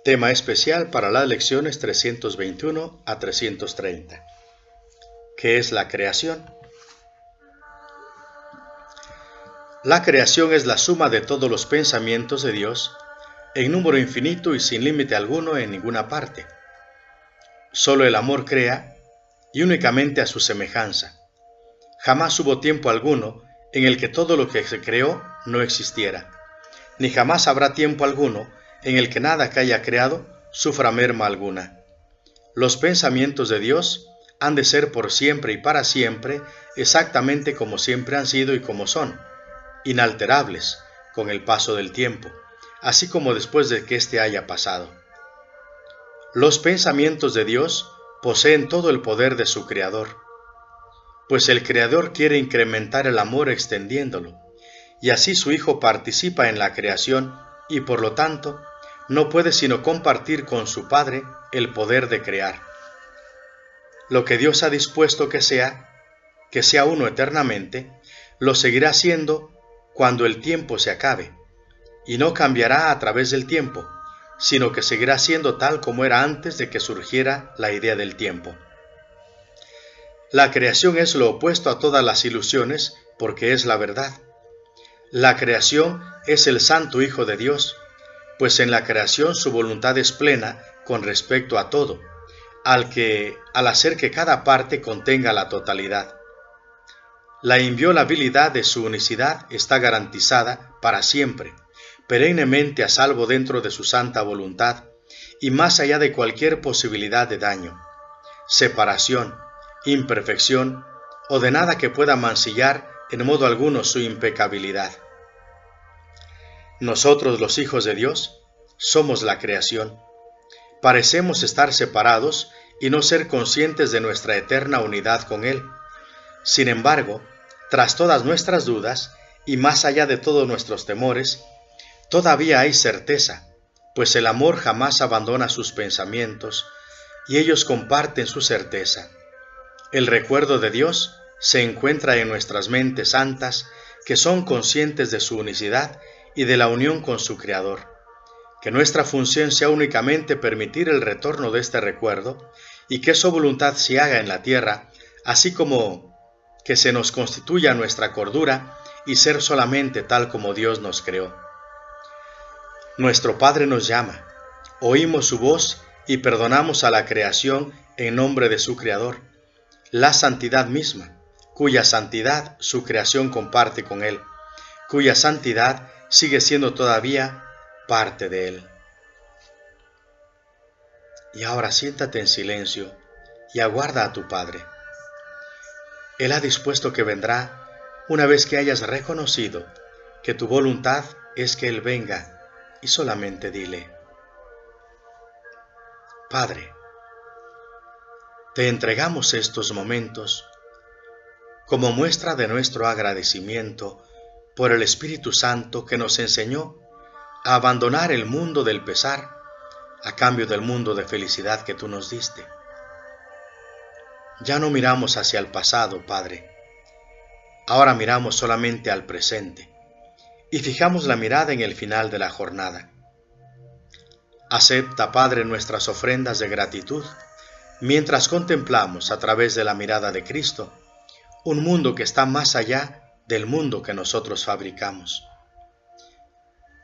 Tema especial para las lecciones 321 a 330. ¿Qué es la creación? La creación es la suma de todos los pensamientos de Dios, en número infinito y sin límite alguno en ninguna parte. Solo el amor crea, y únicamente a su semejanza. Jamás hubo tiempo alguno en el que todo lo que se creó no existiera, ni jamás habrá tiempo alguno en el que nada que haya creado sufra merma alguna. Los pensamientos de Dios han de ser por siempre y para siempre exactamente como siempre han sido y como son, inalterables con el paso del tiempo, así como después de que éste haya pasado. Los pensamientos de Dios poseen todo el poder de su Creador, pues el Creador quiere incrementar el amor extendiéndolo, y así su Hijo participa en la creación y por lo tanto no puede sino compartir con su Padre el poder de crear. Lo que Dios ha dispuesto que sea uno eternamente, lo seguirá siendo cuando el tiempo se acabe, y no cambiará a través del tiempo, sino que seguirá siendo tal como era antes de que surgiera la idea del tiempo. La creación es lo opuesto a todas las ilusiones, porque es la verdad. La creación es el Santo Hijo de Dios, pues en la creación su voluntad es plena con respecto a todo, al hacer que cada parte contenga la totalidad. La inviolabilidad de su unicidad está garantizada para siempre, perennemente a salvo dentro de su santa voluntad y más allá de cualquier posibilidad de daño, separación, imperfección o de nada que pueda mancillar en modo alguno su impecabilidad. Nosotros, los hijos de Dios, somos la creación. Parecemos estar separados y no ser conscientes de nuestra eterna unidad con Él. Sin embargo, tras todas nuestras dudas y más allá de todos nuestros temores, todavía hay certeza, pues el amor jamás abandona sus pensamientos y ellos comparten su certeza. El recuerdo de Dios se encuentra en nuestras mentes santas que son conscientes de su unicidad y de la unión con su Creador. Que nuestra función sea únicamente permitir el retorno de este recuerdo y que su voluntad se haga en la tierra, así como que se nos constituya nuestra cordura y ser solamente tal como Dios nos creó. Nuestro Padre nos llama, oímos su voz y perdonamos a la creación en nombre de su Creador, la santidad misma, cuya santidad su creación comparte con Él, cuya santidad sigue siendo todavía parte de Él. Y ahora siéntate en silencio y aguarda a tu Padre. Él ha dispuesto que vendrá una vez que hayas reconocido que tu voluntad es que Él venga, y solamente dile: Padre, te entregamos estos momentos como muestra de nuestro agradecimiento por el Espíritu Santo que nos enseñó a abandonar el mundo del pesar a cambio del mundo de felicidad que tú nos diste. Ya no miramos hacia el pasado, Padre. Ahora miramos solamente al presente y fijamos la mirada en el final de la jornada. Acepta, Padre, nuestras ofrendas de gratitud mientras contemplamos a través de la mirada de Cristo un mundo que está más allá del mundo que nosotros fabricamos.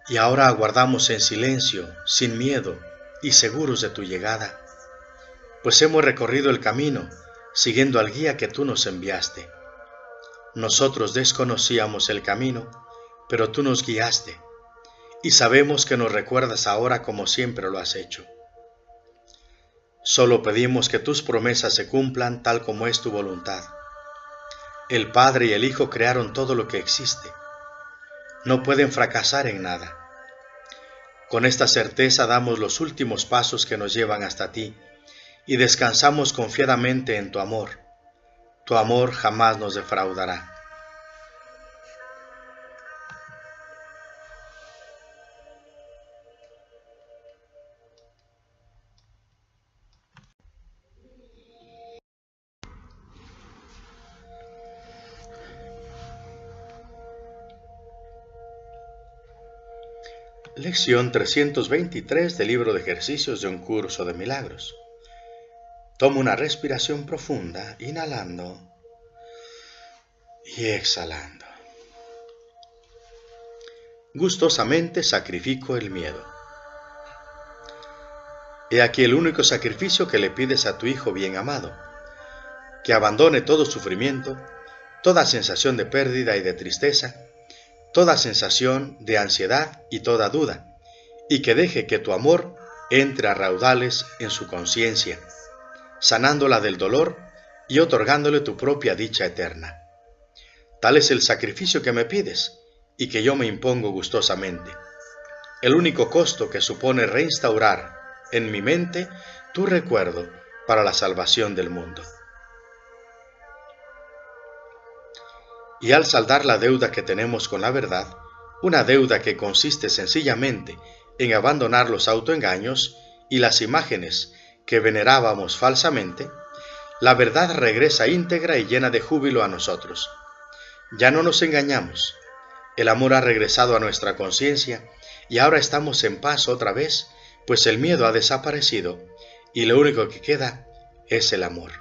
Y ahora aguardamos en silencio, sin miedo y seguros de tu llegada, pues hemos recorrido el camino siguiendo al guía que tú nos enviaste. Nosotros desconocíamos el camino, pero tú nos guiaste, y sabemos que nos recuerdas ahora como siempre lo has hecho. Solo pedimos que tus promesas se cumplan tal como es tu voluntad. El Padre y el Hijo crearon todo lo que existe. No pueden fracasar en nada. Con esta certeza damos los últimos pasos que nos llevan hasta ti y descansamos confiadamente en tu amor. Tu amor jamás nos defraudará. Lección 323 del libro de ejercicios de un curso de milagros. Toma una respiración profunda, inhalando y exhalando. Gustosamente sacrifico el miedo. He aquí el único sacrificio que le pides a tu Hijo bien amado, que abandone todo sufrimiento, toda sensación de pérdida y de tristeza, toda sensación de ansiedad y toda duda, y que deje que tu amor entre a raudales en su conciencia, sanándola del dolor y otorgándole tu propia dicha eterna. Tal es el sacrificio que me pides y que yo me impongo gustosamente. El único costo que supone reinstaurar en mi mente tu recuerdo para la salvación del mundo. Y al saldar la deuda que tenemos con la verdad, una deuda que consiste sencillamente en abandonar los autoengaños y las imágenes que venerábamos falsamente, la verdad regresa íntegra y llena de júbilo a nosotros. Ya no nos engañamos, el amor ha regresado a nuestra conciencia y ahora estamos en paz otra vez, pues el miedo ha desaparecido y lo único que queda es el amor.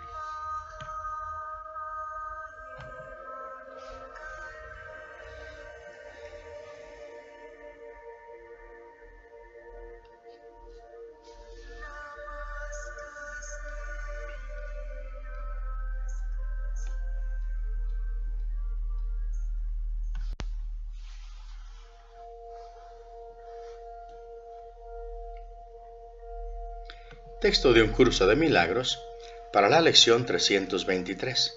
Texto de un curso de milagros para la lección 323.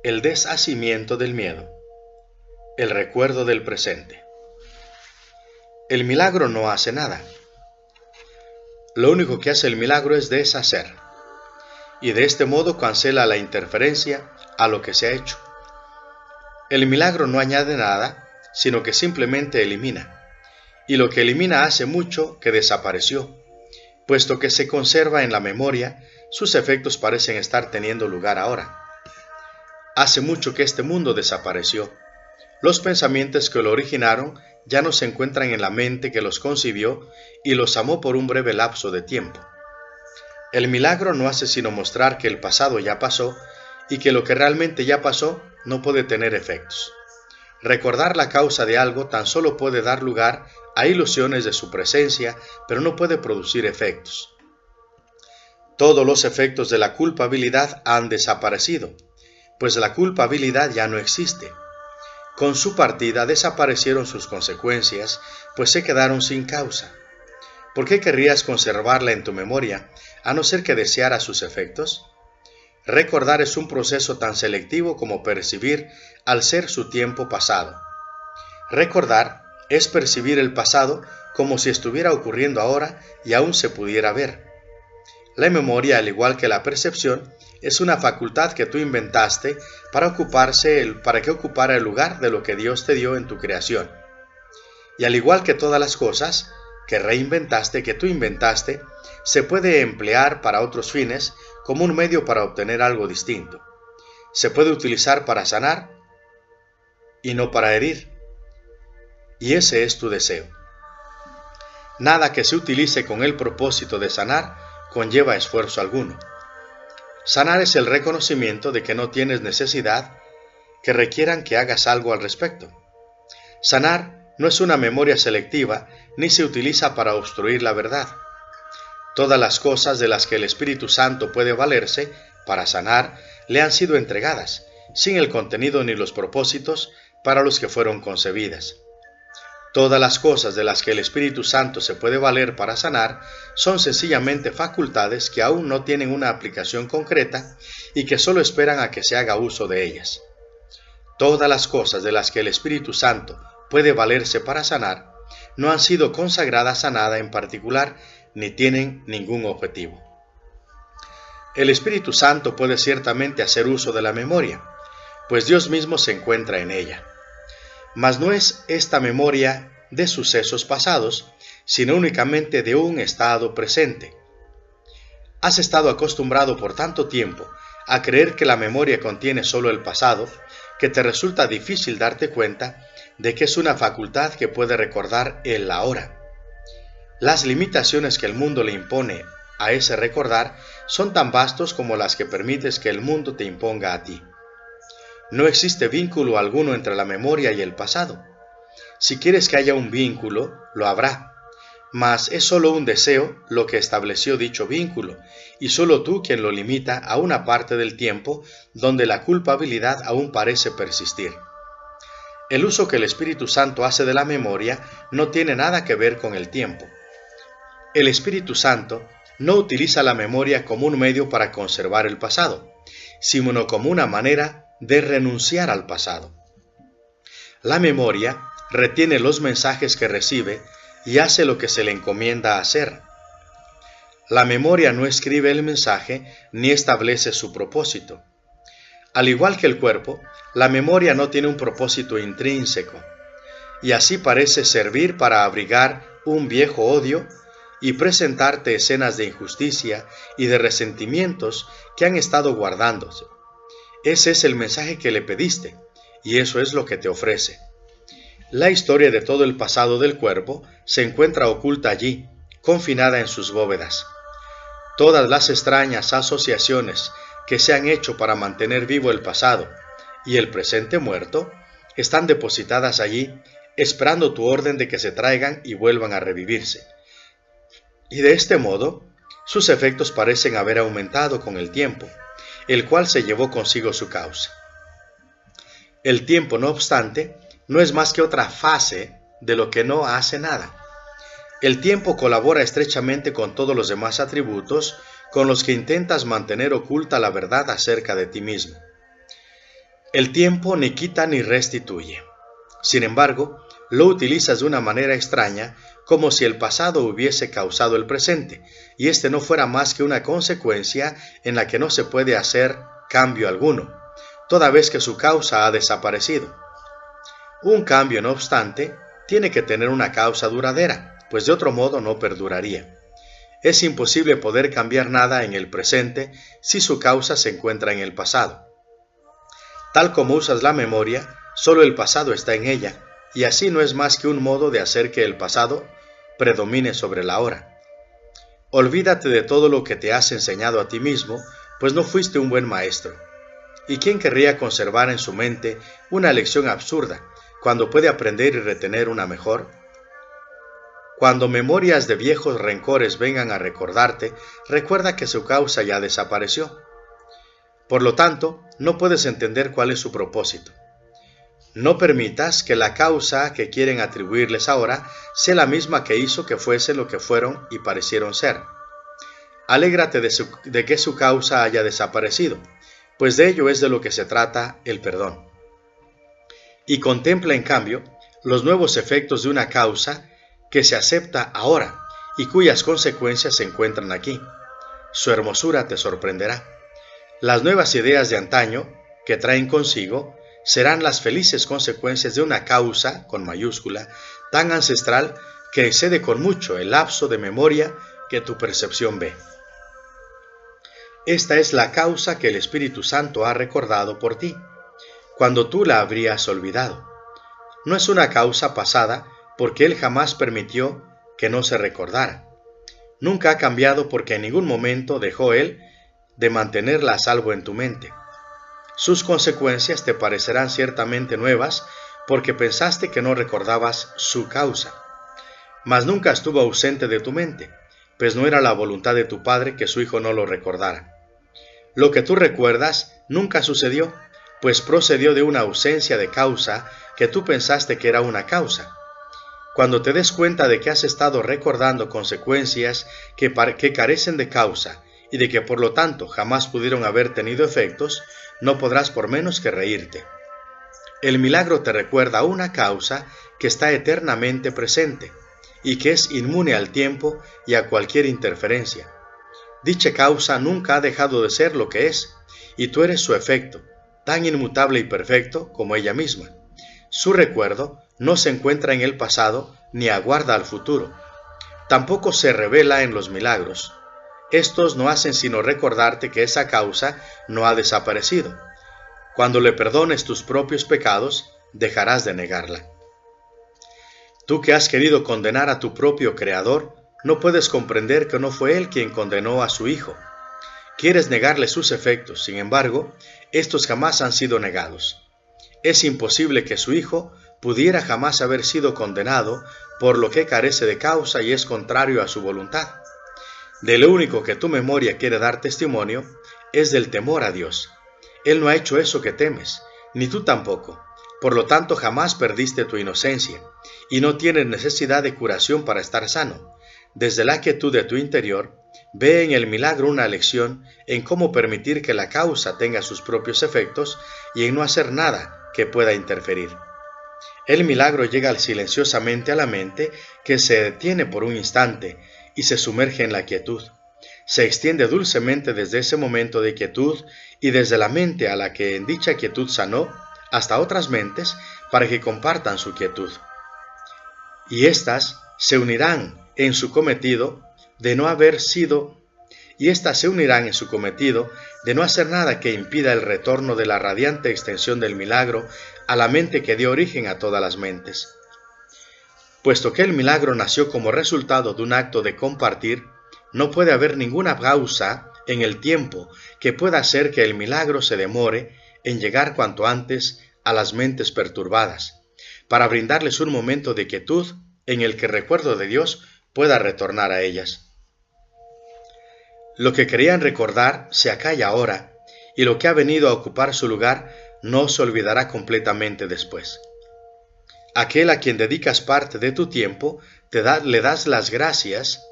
El deshacimiento del miedo. El recuerdo del presente. El milagro no hace nada. Lo único que hace el milagro es deshacer, y de este modo cancela la interferencia a lo que se ha hecho. El milagro no añade nada, sino que simplemente elimina, y lo que elimina hace mucho que desapareció. Puesto que se conserva en la memoria, sus efectos parecen estar teniendo lugar ahora. Hace mucho que este mundo desapareció. Los pensamientos que lo originaron ya no se encuentran en la mente que los concibió y los amó por un breve lapso de tiempo. El milagro no hace sino mostrar que el pasado ya pasó y que lo que realmente ya pasó no puede tener efectos. Recordar la causa de algo tan solo puede dar lugar a ilusiones de su presencia, pero no puede producir efectos. Todos los efectos de la culpabilidad han desaparecido, pues la culpabilidad ya no existe. Con su partida desaparecieron sus consecuencias, pues se quedaron sin causa. ¿Por qué querrías conservarla en tu memoria, a no ser que deseara sus efectos? Recordar es un proceso tan selectivo como percibir al ser su tiempo pasado. Recordar es percibir el pasado como si estuviera ocurriendo ahora y aún se pudiera ver. La memoria, al igual que la percepción, es una facultad que tú inventaste para que ocupara el lugar de lo que Dios te dio en tu creación. Y al igual que todas las cosas que reinventaste, que tú inventaste, se puede emplear para otros fines como un medio para obtener algo distinto. Se puede utilizar para sanar y no para herir. Y ese es tu deseo. Nada que se utilice con el propósito de sanar conlleva esfuerzo alguno. Sanar es el reconocimiento de que no tienes necesidad que requieran que hagas algo al respecto. Sanar no es una memoria selectiva ni se utiliza para obstruir la verdad. Todas las cosas de las que el Espíritu Santo puede valerse para sanar le han sido entregadas, sin el contenido ni los propósitos para los que fueron concebidas. Todas las cosas de las que el Espíritu Santo se puede valer para sanar son sencillamente facultades que aún no tienen una aplicación concreta y que solo esperan a que se haga uso de ellas. Todas las cosas de las que el Espíritu Santo puede valerse para sanar no han sido consagradas a nada en particular ni tienen ningún objetivo. El Espíritu Santo puede ciertamente hacer uso de la memoria, pues Dios mismo se encuentra en ella. Mas no es esta memoria de sucesos pasados, sino únicamente de un estado presente. Has estado acostumbrado por tanto tiempo a creer que la memoria contiene solo el pasado, que te resulta difícil darte cuenta de que es una facultad que puede recordar el ahora. Las limitaciones que el mundo le impone a ese recordar son tan vastos como las que permites que el mundo te imponga a ti. No existe vínculo alguno entre la memoria y el pasado. Si quieres que haya un vínculo, lo habrá, mas es solo un deseo lo que estableció dicho vínculo, y solo tú quien lo limita a una parte del tiempo donde la culpabilidad aún parece persistir. El uso que el Espíritu Santo hace de la memoria no tiene nada que ver con el tiempo. El Espíritu Santo no utiliza la memoria como un medio para conservar el pasado, sino como una manera de renunciar al pasado. La memoria retiene los mensajes que recibe y hace lo que se le encomienda hacer. La memoria no escribe el mensaje ni establece su propósito. Al igual que el cuerpo, la memoria no tiene un propósito intrínseco, y así parece servir para abrigar un viejo odio y presentarte escenas de injusticia y de resentimientos que han estado guardándose. Ese es el mensaje que le pediste, y eso es lo que te ofrece. La historia de todo el pasado del cuerpo se encuentra oculta allí, confinada en sus bóvedas. Todas las extrañas asociaciones que se han hecho para mantener vivo el pasado y el presente muerto están depositadas allí, esperando tu orden de que se traigan y vuelvan a revivirse. Y de este modo, sus efectos parecen haber aumentado con el tiempo, el cual se llevó consigo su causa. El tiempo, no obstante, no es más que otra fase de lo que no hace nada. El tiempo colabora estrechamente con todos los demás atributos con los que intentas mantener oculta la verdad acerca de ti mismo. El tiempo ni quita ni restituye. Sin embargo, lo utilizas de una manera extraña, como si el pasado hubiese causado el presente, y este no fuera más que una consecuencia en la que no se puede hacer cambio alguno, toda vez que su causa ha desaparecido. Un cambio, no obstante, tiene que tener una causa duradera, pues de otro modo no perduraría. Es imposible poder cambiar nada en el presente si su causa se encuentra en el pasado. Tal como usas la memoria, solo el pasado está en ella, y así no es más que un modo de hacer que el pasado predomine sobre la hora. Olvídate de todo lo que te has enseñado a ti mismo, pues no fuiste un buen maestro. ¿Y quién querría conservar en su mente una lección absurda, cuando puede aprender y retener una mejor? Cuando memorias de viejos rencores vengan a recordarte, recuerda que su causa ya desapareció. Por lo tanto, no puedes entender cuál es su propósito. No permitas que la causa que quieren atribuirles ahora sea la misma que hizo que fuese lo que fueron y parecieron ser. Alégrate de que su causa haya desaparecido, pues de ello es de lo que se trata el perdón. Y contempla, en cambio, los nuevos efectos de una causa que se acepta ahora y cuyas consecuencias se encuentran aquí. Su hermosura te sorprenderá. Las nuevas ideas de antaño que traen consigo serán las felices consecuencias de una causa, con mayúscula, tan ancestral que excede con mucho el lapso de memoria que tu percepción ve. Esta es la causa que el Espíritu Santo ha recordado por ti, cuando tú la habrías olvidado. No es una causa pasada, porque Él jamás permitió que no se recordara. Nunca ha cambiado porque en ningún momento dejó Él de mantenerla a salvo en tu mente. Sus consecuencias te parecerán ciertamente nuevas porque pensaste que no recordabas su causa. Mas nunca estuvo ausente de tu mente, pues no era la voluntad de tu Padre que su Hijo no lo recordara. Lo que tú recuerdas nunca sucedió, pues procedió de una ausencia de causa que tú pensaste que era una causa. Cuando te des cuenta de que has estado recordando consecuencias que carecen de causa y de que por lo tanto jamás pudieron haber tenido efectos, no podrás por menos que reírte. El milagro te recuerda una causa que está eternamente presente y que es inmune al tiempo y a cualquier interferencia. Dicha causa nunca ha dejado de ser lo que es, y tú eres su efecto, tan inmutable y perfecto como ella misma. Su recuerdo no se encuentra en el pasado ni aguarda al futuro. Tampoco se revela en los milagros. Estos no hacen sino recordarte que esa causa no ha desaparecido. Cuando le perdones tus propios pecados, dejarás de negarla. Tú que has querido condenar a tu propio Creador, no puedes comprender que no fue Él quien condenó a su Hijo. Quieres negarle sus efectos, sin embargo, estos jamás han sido negados. Es imposible que su Hijo pudiera jamás haber sido condenado por lo que carece de causa y es contrario a su voluntad. De lo único que tu memoria quiere dar testimonio es del temor a Dios. Él no ha hecho eso que temes, ni tú tampoco. Por lo tanto, jamás perdiste tu inocencia, y no tienes necesidad de curación para estar sano. Desde la quietud de tu interior, ve en el milagro una lección en cómo permitir que la causa tenga sus propios efectos y en no hacer nada que pueda interferir. El milagro llega silenciosamente a la mente, que se detiene por un instante y se sumerge en la quietud. Se extiende dulcemente desde ese momento de quietud y desde la mente a la que en dicha quietud sanó, hasta otras mentes para que compartan su quietud. Y éstas se unirán en su cometido de no hacer nada que impida el retorno de la radiante extensión del milagro a la mente que dio origen a todas las mentes. Puesto que el milagro nació como resultado de un acto de compartir, no puede haber ninguna causa en el tiempo que pueda hacer que el milagro se demore en llegar cuanto antes a las mentes perturbadas, para brindarles un momento de quietud en el que el recuerdo de Dios pueda retornar a ellas. Lo que querían recordar se acalla ahora, y lo que ha venido a ocupar su lugar no se olvidará completamente después. Aquel a quien dedicas parte de tu tiempo, le das las gracias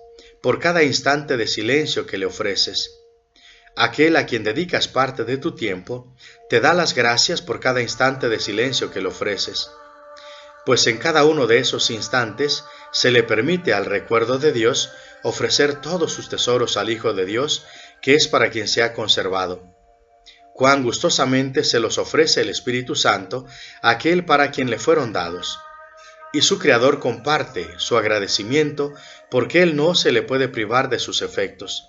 por cada instante de silencio que le ofreces. Aquel a quien dedicas parte de tu tiempo, te da las gracias por cada instante de silencio que le ofreces. Pues en cada uno de esos instantes se le permite al recuerdo de Dios ofrecer todos sus tesoros al Hijo de Dios, que es para quien se ha conservado. Cuán gustosamente se los ofrece el Espíritu Santo a aquel para quien le fueron dados. Y su Creador comparte su agradecimiento porque Él no se le puede privar de sus efectos.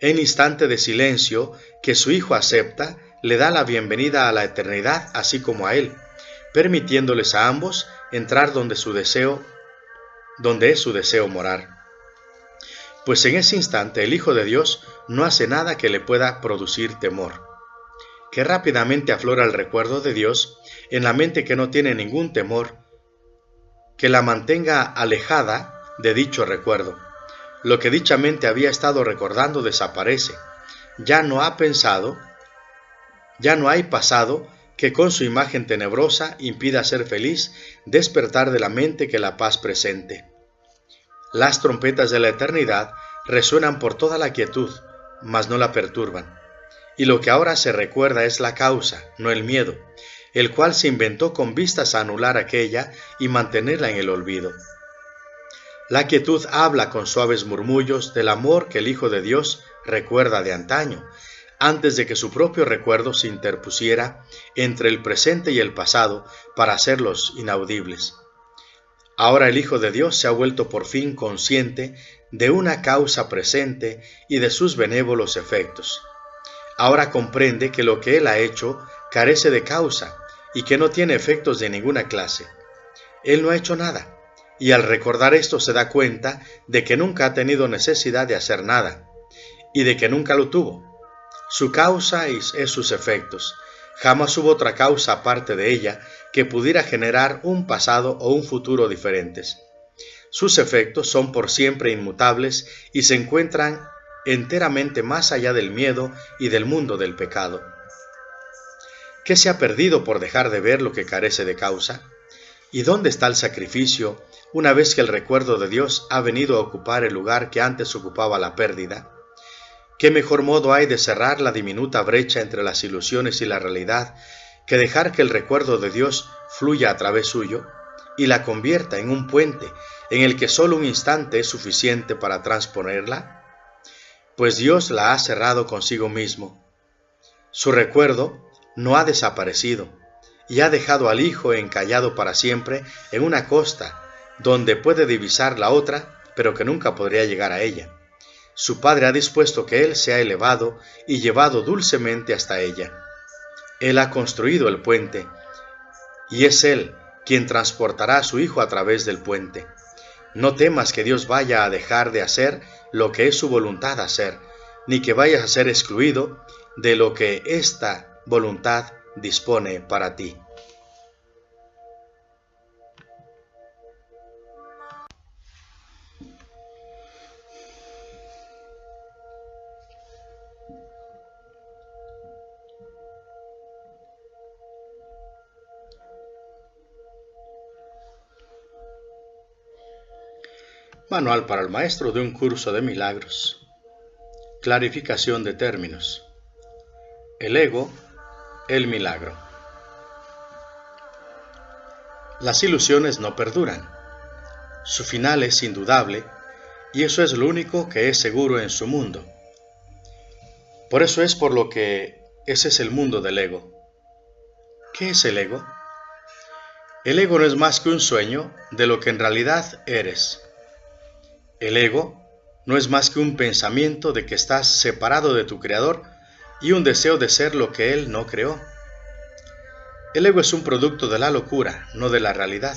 En instante de silencio que su Hijo acepta, le da la bienvenida a la eternidad así como a Él, permitiéndoles a ambos entrar donde es su deseo morar. Pues en ese instante el Hijo de Dios no hace nada que le pueda producir temor. Que rápidamente aflora el recuerdo de Dios en la mente que no tiene ningún temor, que la mantenga alejada de dicho recuerdo. Lo que dicha mente había estado recordando desaparece. Ya no hay pasado que con su imagen tenebrosa impida ser feliz, despertar de la mente que la paz presente. Las trompetas de la eternidad resuenan por toda la quietud, mas no la perturban. Y lo que ahora se recuerda es la causa, no el miedo, el cual se inventó con vistas a anular aquella y mantenerla en el olvido. La quietud habla con suaves murmullos del amor que el Hijo de Dios recuerda de antaño, antes de que su propio recuerdo se interpusiera entre el presente y el pasado para hacerlos inaudibles. Ahora el Hijo de Dios se ha vuelto por fin consciente de una causa presente y de sus benévolos efectos. Ahora comprende que lo que Él ha hecho carece de causa y que no tiene efectos de ninguna clase. Él no ha hecho nada, y al recordar esto se da cuenta de que nunca ha tenido necesidad de hacer nada, y de que nunca lo tuvo. Su causa es sus efectos. Jamás hubo otra causa aparte de ella que pudiera generar un pasado o un futuro diferentes. Sus efectos son por siempre inmutables y se encuentran enteramente más allá del miedo y del mundo del pecado. ¿Qué se ha perdido por dejar de ver lo que carece de causa? ¿Y dónde está el sacrificio una vez que el recuerdo de Dios ha venido a ocupar el lugar que antes ocupaba la pérdida? ¿Qué mejor modo hay de cerrar la diminuta brecha entre las ilusiones y la realidad que dejar que el recuerdo de Dios fluya a través suyo y la convierta en un puente en el que solo un instante es suficiente para transponerla? Pues Dios la ha cerrado consigo mismo. Su recuerdo no ha desaparecido y ha dejado al Hijo encallado para siempre en una costa donde puede divisar la otra, pero que nunca podría llegar a ella. Su Padre ha dispuesto que Él sea elevado y llevado dulcemente hasta ella. Él ha construido el puente, y es Él quien transportará a su hijo a través del puente. No temas que Dios vaya a dejar de hacer lo que es su voluntad hacer, ni que vayas a ser excluido de lo que esta voluntad dispone para ti. Manual para el maestro de un curso de milagros. Clarificación de términos. El ego, el milagro. Las ilusiones no perduran. Su final es indudable, y eso es lo único que es seguro en su mundo. Por eso es por lo que ese es el mundo del ego. ¿Qué es el ego? El ego no es más que un sueño de lo que en realidad eres. El ego no es más que un pensamiento de que estás separado de tu Creador y un deseo de ser lo que Él no creó. El ego es un producto de la locura, no de la realidad.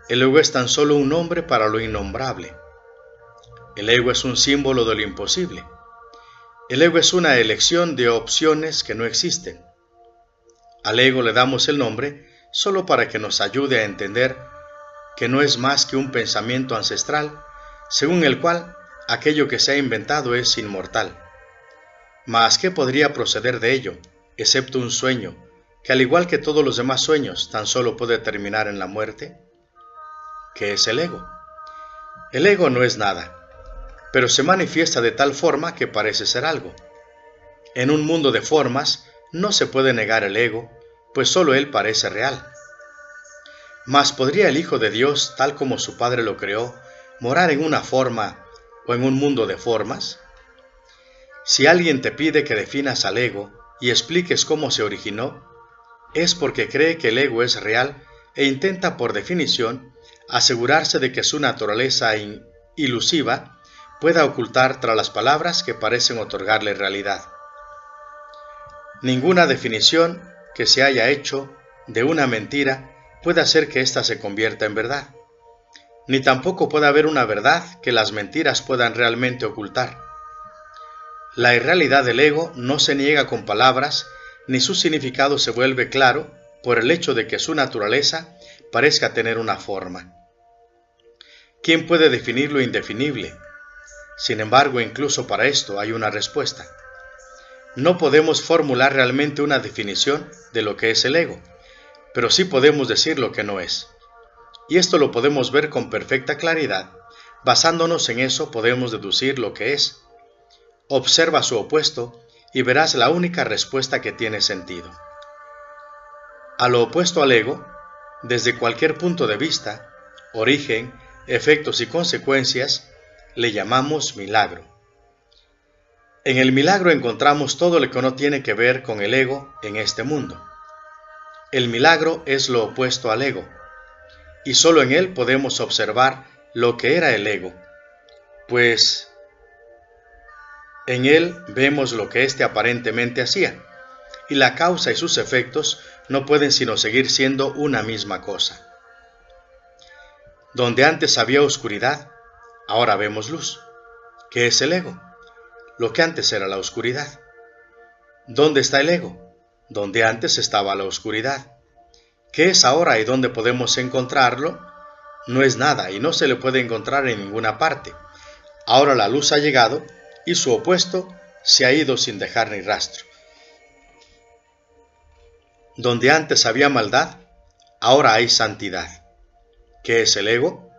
El ego es tan solo un nombre para lo innombrable. El ego es un símbolo de lo imposible. El ego es una elección de opciones que no existen. Al ego le damos el nombre solo para que nos ayude a entender que no es más que un pensamiento ancestral, según el cual aquello que se ha inventado es inmortal. Mas, ¿qué podría proceder de ello, excepto un sueño, que al igual que todos los demás sueños, tan solo puede terminar en la muerte? ¿Qué es el ego? El ego no es nada, pero se manifiesta de tal forma que parece ser algo. En un mundo de formas, no se puede negar el ego, pues solo él parece real. Mas ¿podría el Hijo de Dios, tal como su Padre lo creó, morar en una forma o en un mundo de formas? Si alguien te pide que definas al ego y expliques cómo se originó, es porque cree que el ego es real e intenta, por definición, asegurarse de que su naturaleza ilusiva pueda ocultar tras las palabras que parecen otorgarle realidad. Ninguna definición que se haya hecho de una mentira puede hacer que ésta se convierta en verdad, ni tampoco puede haber una verdad que las mentiras puedan realmente ocultar. La irrealidad del ego no se niega con palabras, ni su significado se vuelve claro por el hecho de que su naturaleza parezca tener una forma. ¿Quién puede definir lo indefinible? Sin embargo, incluso para esto hay una respuesta. No podemos formular realmente una definición de lo que es el ego, pero sí podemos decir lo que no es. Y esto lo podemos ver con perfecta claridad. Basándonos en eso podemos deducir lo que es. Observa su opuesto y verás la única respuesta que tiene sentido. A lo opuesto al ego, desde cualquier punto de vista, origen, efectos y consecuencias, le llamamos milagro. En el milagro encontramos todo lo que no tiene que ver con el ego en este mundo. El milagro es lo opuesto al ego, y solo en él podemos observar lo que era el ego, pues en él vemos lo que éste aparentemente hacía, y la causa y sus efectos no pueden sino seguir siendo una misma cosa. Donde antes había oscuridad, ahora vemos luz. ¿Qué es el ego? Lo que antes era la oscuridad. ¿Dónde está el ego? Donde antes estaba la oscuridad. ¿Qué es ahora y dónde podemos encontrarlo? No es nada y no se le puede encontrar en ninguna parte. Ahora la luz ha llegado y su opuesto se ha ido sin dejar ni rastro. Donde antes había maldad, ahora hay santidad. ¿Qué es el ego?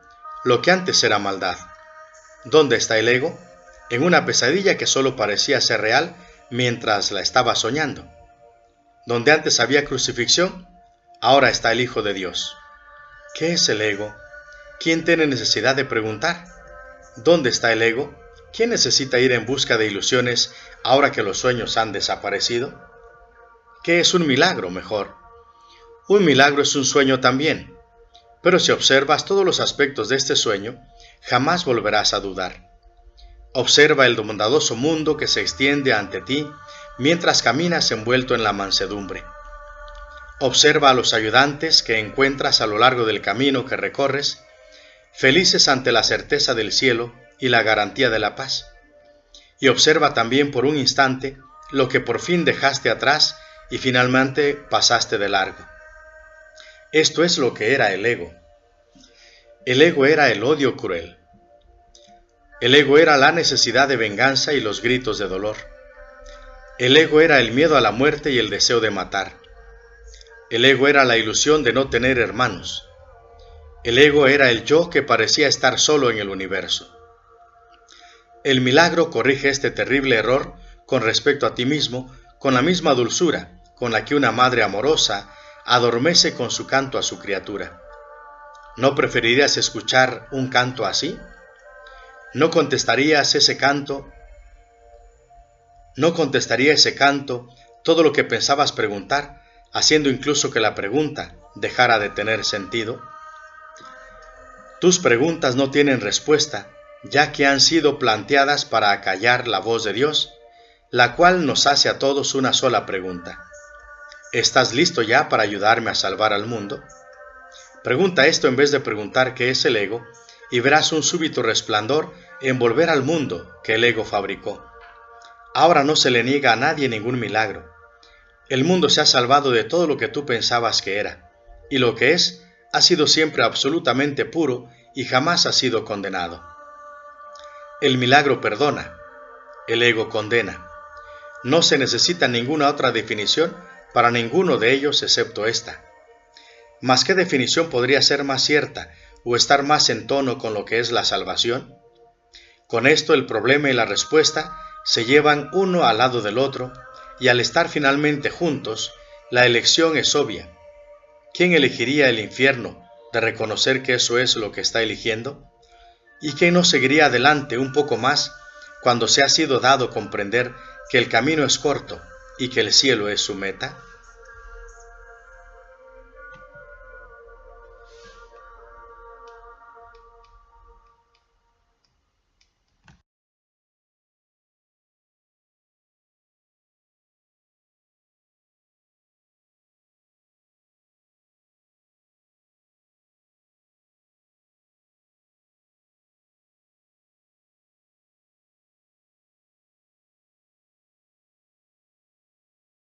Lo que antes era maldad. ¿Dónde está el ego? En una pesadilla que solo parecía ser real mientras la estaba soñando. Donde antes había crucifixión, ahora está el Hijo de Dios. ¿Qué es el ego? ¿Quién tiene necesidad de preguntar? ¿Dónde está el ego? ¿Quién necesita ir en busca de ilusiones ahora que los sueños han desaparecido? ¿Qué es un milagro, mejor? Un milagro es un sueño también, pero si observas todos los aspectos de este sueño, jamás volverás a dudar. Observa el bondadoso mundo que se extiende ante ti mientras caminas envuelto en la mansedumbre. Observa a los ayudantes que encuentras a lo largo del camino que recorres, felices ante la certeza del cielo y la garantía de la paz. Y observa también por un instante lo que por fin dejaste atrás y finalmente pasaste de largo. Esto es lo que era el ego. El ego era el odio cruel. El ego era la necesidad de venganza y los gritos de dolor. El ego era el miedo a la muerte y el deseo de matar. El ego era la ilusión de no tener hermanos. El ego era el yo que parecía estar solo en el universo. El milagro corrige este terrible error con respecto a ti mismo con la misma dulzura con la que una madre amorosa adormece con su canto a su criatura. ¿No preferirías escuchar un canto así? ¿No contestaría ese canto todo lo que pensabas preguntar, haciendo incluso que la pregunta dejara de tener sentido? Tus preguntas no tienen respuesta, ya que han sido planteadas para acallar la voz de Dios, la cual nos hace a todos una sola pregunta. ¿Estás listo ya para ayudarme a salvar al mundo? Pregunta esto en vez de preguntar qué es el ego, y verás un súbito resplandor en volver al mundo que el ego fabricó. Ahora no se le niega a nadie ningún milagro. El mundo se ha salvado de todo lo que tú pensabas que era, y lo que es ha sido siempre absolutamente puro y jamás ha sido condenado. El milagro perdona, el ego condena. No se necesita ninguna otra definición para ninguno de ellos excepto esta. ¿Mas qué definición podría ser más cierta o estar más en tono con lo que es la salvación? Con esto el problema y la respuesta se llevan uno al lado del otro, y al estar finalmente juntos, la elección es obvia. ¿Quién elegiría el infierno de reconocer que eso es lo que está eligiendo? ¿Y quién no seguiría adelante un poco más cuando se ha sido dado comprender que el camino es corto y que el cielo es su meta?